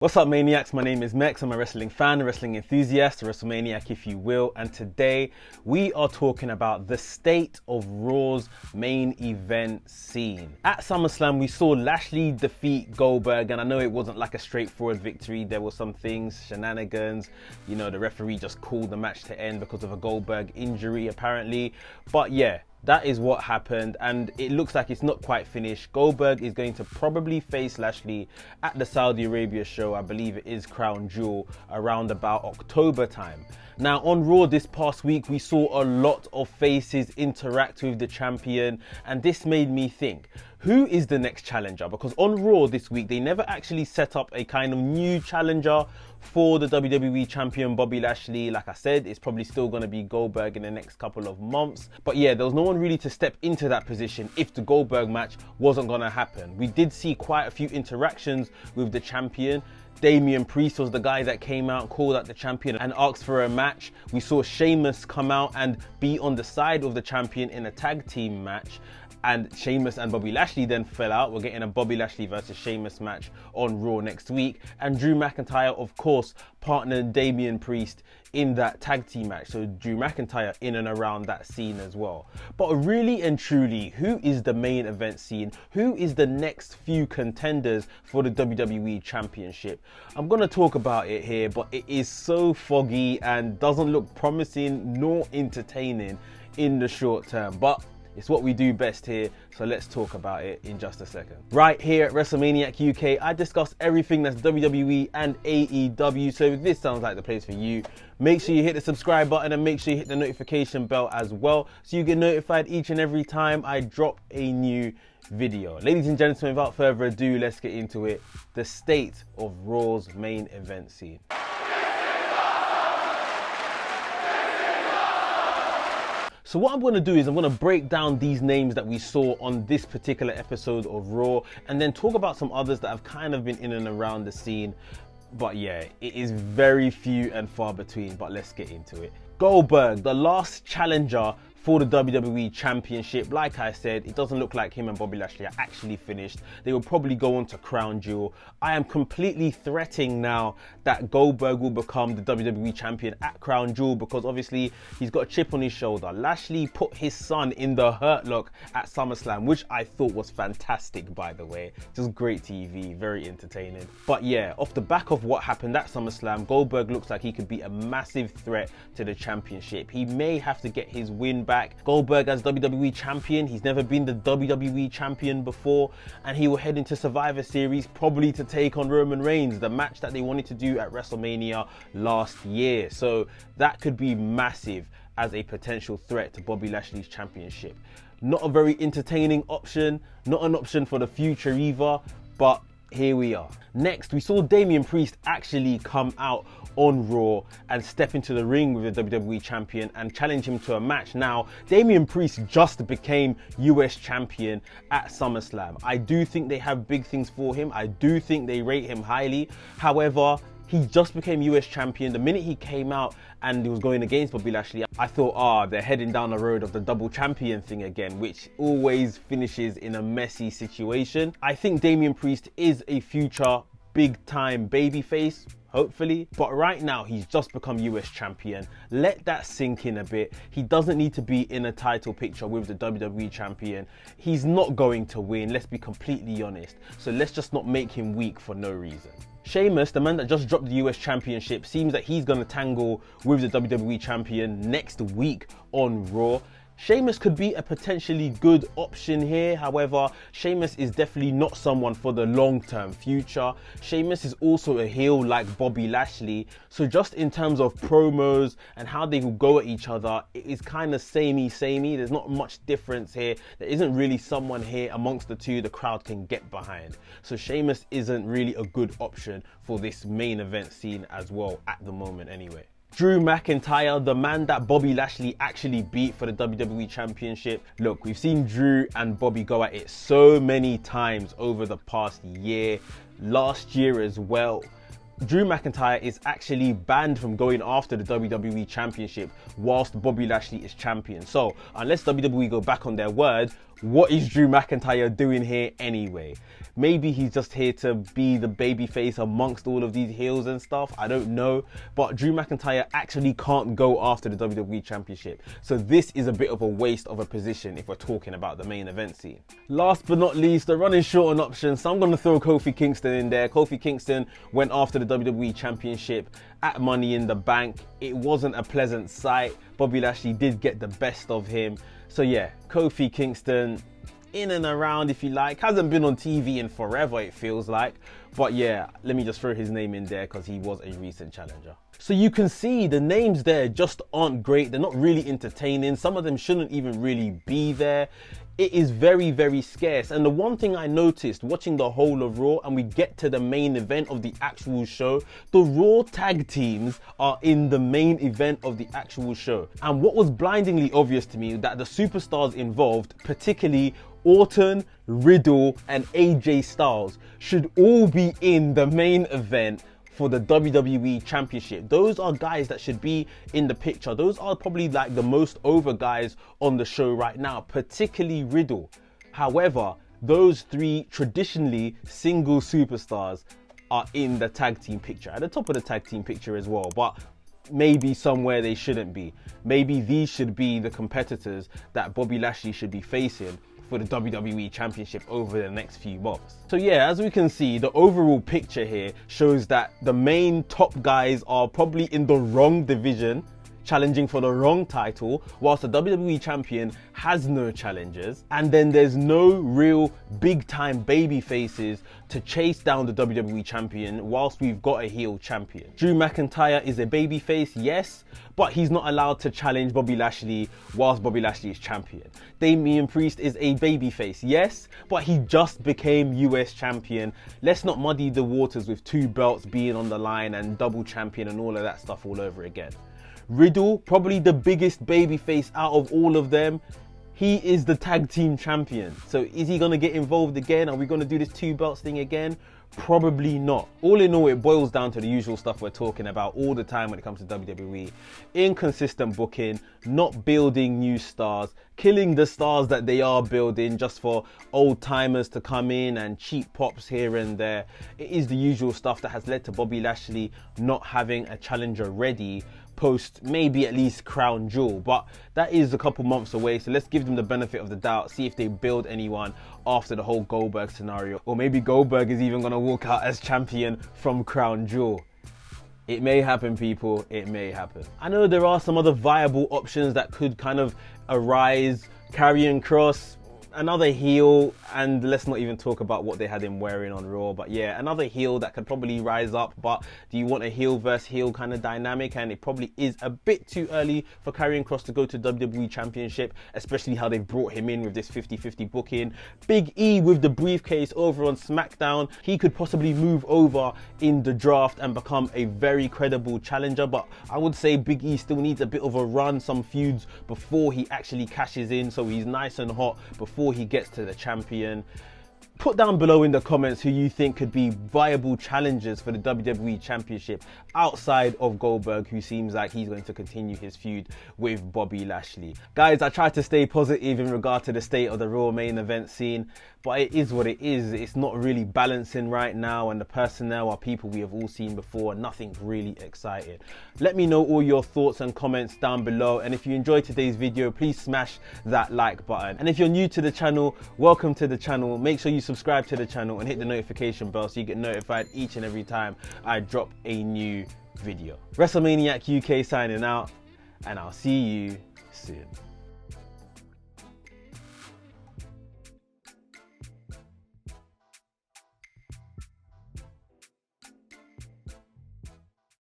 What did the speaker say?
What's up, Maniacs? My name is Mex. I'm a wrestling fan, a wrestling enthusiast, a WrestleManiac if you will, and today we are talking about the state of Raw's main event scene. At SummerSlam, we saw Lashley defeat Goldberg, and I know it wasn't like a straightforward victory. There were some things, shenanigans, you know, the referee just called the match to end because of a Goldberg injury apparently, but yeah. That is what happened, and it looks like it's not quite finished. Goldberg is going to probably face Lashley at the Saudi Arabia show. I believe it is Crown Jewel around about October time. Now on Raw this past week, we saw a lot of faces interact with the champion, and this made me think, who is the next challenger? Because on Raw this week, they never actually set up a kind of new challenger for the WWE champion Bobby Lashley. Like I said, it's probably still going to be Goldberg in the next couple of months. But yeah, there was no one really to step into that position if the Goldberg match wasn't going to happen. We did see quite a few interactions with the champion. Damian Priest was the guy that came out, called out the champion and asked for a match. We saw Sheamus come out and be on the side of the champion in a tag team match. And Sheamus and Bobby Lashley then fell out. We're getting a Bobby Lashley versus Sheamus match on Raw next week. And Drew McIntyre, of course, partnered Damian Priest in that tag team match. So Drew McIntyre in and around that scene as well. But really and truly, who is the main event scene? Who is the next few contenders for the WWE Championship? I'm going to talk about it here, but it is so foggy and doesn't look promising nor entertaining in the short term. But it's what we do best here, so let's talk about it in just a second. Right here at WrestleManiac UK, I discuss everything that's WWE and AEW, so if this sounds like the place for you, make sure you hit the subscribe button and make sure you hit the notification bell as well, so you get notified each and every time I drop a new video. Ladies and gentlemen, without further ado, let's get into it. The state of Raw's main event scene. So what I'm going to do is I'm going to break down these names that we saw on this particular episode of Raw and then talk about some others that have kind of been in and around the scene. But yeah, it is very few and far between, but let's get into it. Goldberg, the last challenger for the WWE Championship. Like I said, it doesn't look like him and Bobby Lashley are actually finished. They will probably go on to Crown Jewel. I am completely threatening now that Goldberg will become the WWE Champion at Crown Jewel because obviously he's got a chip on his shoulder. Lashley put his son in the Hurt Lock at SummerSlam, which I thought was fantastic, by the way. Just great TV, very entertaining. But yeah, off the back of what happened at SummerSlam, Goldberg looks like he could be a massive threat to the championship. He may have to get his win back. Goldberg as WWE champion, he's never been the WWE champion before, and he will head into Survivor Series probably to take on Roman Reigns, the match that they wanted to do at WrestleMania last year. So that could be massive as a potential threat to Bobby Lashley's championship. Not a very entertaining option, not an option for the future either, but here we are. Next, we saw Damian Priest actually come out on Raw and step into the ring with the WWE champion and challenge him to a match. Now, Damian Priest just became US champion at SummerSlam. I do think they have big things for him. I do think they rate him highly. However, he just became US champion. The minute he came out and he was going against Bobby Lashley, I thought, they're heading down the road of the double champion thing again, which always finishes in a messy situation. I think Damian Priest is a future big time babyface, hopefully, but right now he's just become US champion. Let that sink in a bit. He doesn't need to be in a title picture with the WWE champion. He's not going to win, let's be completely honest, so let's just not make him weak for no reason. Sheamus, the man that just dropped the US Championship, seems that he's going to tangle with the WWE Champion next week on Raw. Sheamus could be a potentially good option here. However, Sheamus is definitely not someone for the long-term future. Sheamus is also a heel like Bobby Lashley. So just in terms of promos and how they will go at each other, it is kind of samey. There's not much difference here. There isn't really someone here amongst the two the crowd can get behind. So Sheamus isn't really a good option for this main event scene as well at the moment anyway. Drew McIntyre, the man that Bobby Lashley actually beat for the WWE Championship. Look, we've seen Drew and Bobby go at it so many times over the past year, last year as well. Drew McIntyre is actually banned from going after the WWE Championship whilst Bobby Lashley is champion. So unless WWE go back on their word, what is Drew McIntyre doing here anyway? Maybe he's just here to be the babyface amongst all of these heels and stuff. I don't know. But Drew McIntyre actually can't go after the WWE Championship. So this is a bit of a waste of a position if we're talking about the main event scene. Last but not least, they're running short on options. So I'm going to throw Kofi Kingston in there. Kofi Kingston went after the WWE Championship at Money in the Bank. It wasn't a pleasant sight. Bobby Lashley did get the best of him. So yeah, Kofi Kingston, in and around if you like. Hasn't been on TV in forever, it feels like. But yeah, let me just throw his name in there because he was a recent challenger. So you can see the names there just aren't great. They're not really entertaining. Some of them shouldn't even really be there. It is very, very scarce. And the one thing I noticed watching the whole of Raw, and we get to the main event of the actual show, the Raw tag teams are in the main event of the actual show. And what was blindingly obvious to me that the superstars involved, particularly Orton, Riddle, and AJ Styles, should all be in the main event for the WWE Championship. Those are guys that should be in the picture. Those are probably like the most over guys on the show right now, particularly Riddle. However, those three traditionally single superstars are in the tag team picture, at the top of the tag team picture as well, but maybe somewhere they shouldn't be. Maybe these should be the competitors that Bobby Lashley should be facing for the WWE Championship over the next few months. So yeah, as we can see, the overall picture here shows that the main top guys are probably in the wrong division, challenging for the wrong title, whilst the WWE Champion has no challengers, and then there's no real big time baby faces to chase down the WWE Champion whilst we've got a heel champion. Drew McIntyre is a baby face, yes, but he's not allowed to challenge Bobby Lashley whilst Bobby Lashley is champion. Damian Priest is a baby face, yes, but he just became US champion. Let's not muddy the waters with 2 belts being on the line and double champion and all of that stuff all over again. Riddle, probably the biggest babyface out of all of them. He is the tag team champion. So is he going to get involved again? Are we going to do this 2 belts thing again? Probably not. All in all, it boils down to the usual stuff we're talking about all the time when it comes to WWE. Inconsistent booking, not building new stars, killing the stars that they are building just for old timers to come in and cheap pops here and there. It is the usual stuff that has led to Bobby Lashley not having a challenger ready post maybe at least Crown Jewel, but that is a couple months away, so let's give them the benefit of the doubt, see if they build anyone after the whole Goldberg scenario, or maybe Goldberg is even going to walk out as champion from Crown Jewel. It may happen, people, it may happen. I know there are some other viable options that could kind of arise. Karrion Kross, another heel, and let's not even talk about what they had him wearing on Raw, but yeah, another heel that could probably rise up. But do you want a heel versus heel kind of dynamic? And it probably is a bit too early for Karrion Kross to go to WWE Championship, especially how they've brought him in with this 50-50 booking. Big E with the briefcase over on SmackDown, he could possibly move over in the draft and become a very credible challenger, but I would say Big E still needs a bit of a run, some feuds before he actually cashes in, so he's nice and hot before he gets to the champion. Put down below in the comments who you think could be viable challengers for the WWE Championship outside of Goldberg, who seems like he's going to continue his feud with Bobby Lashley. Guys, I try to stay positive in regard to the state of the Raw main event scene, but it is what it is. It's not really balancing right now, and the personnel are people we have all seen before. Nothing really exciting. Let me know all your thoughts and comments down below, and if you enjoyed today's video, please smash that like button. And if you're new to the channel, welcome to the channel. Make sure you subscribe to the channel and hit the notification bell so you get notified each and every time I drop a new video. WrestleManiac UK signing out, and I'll see you soon.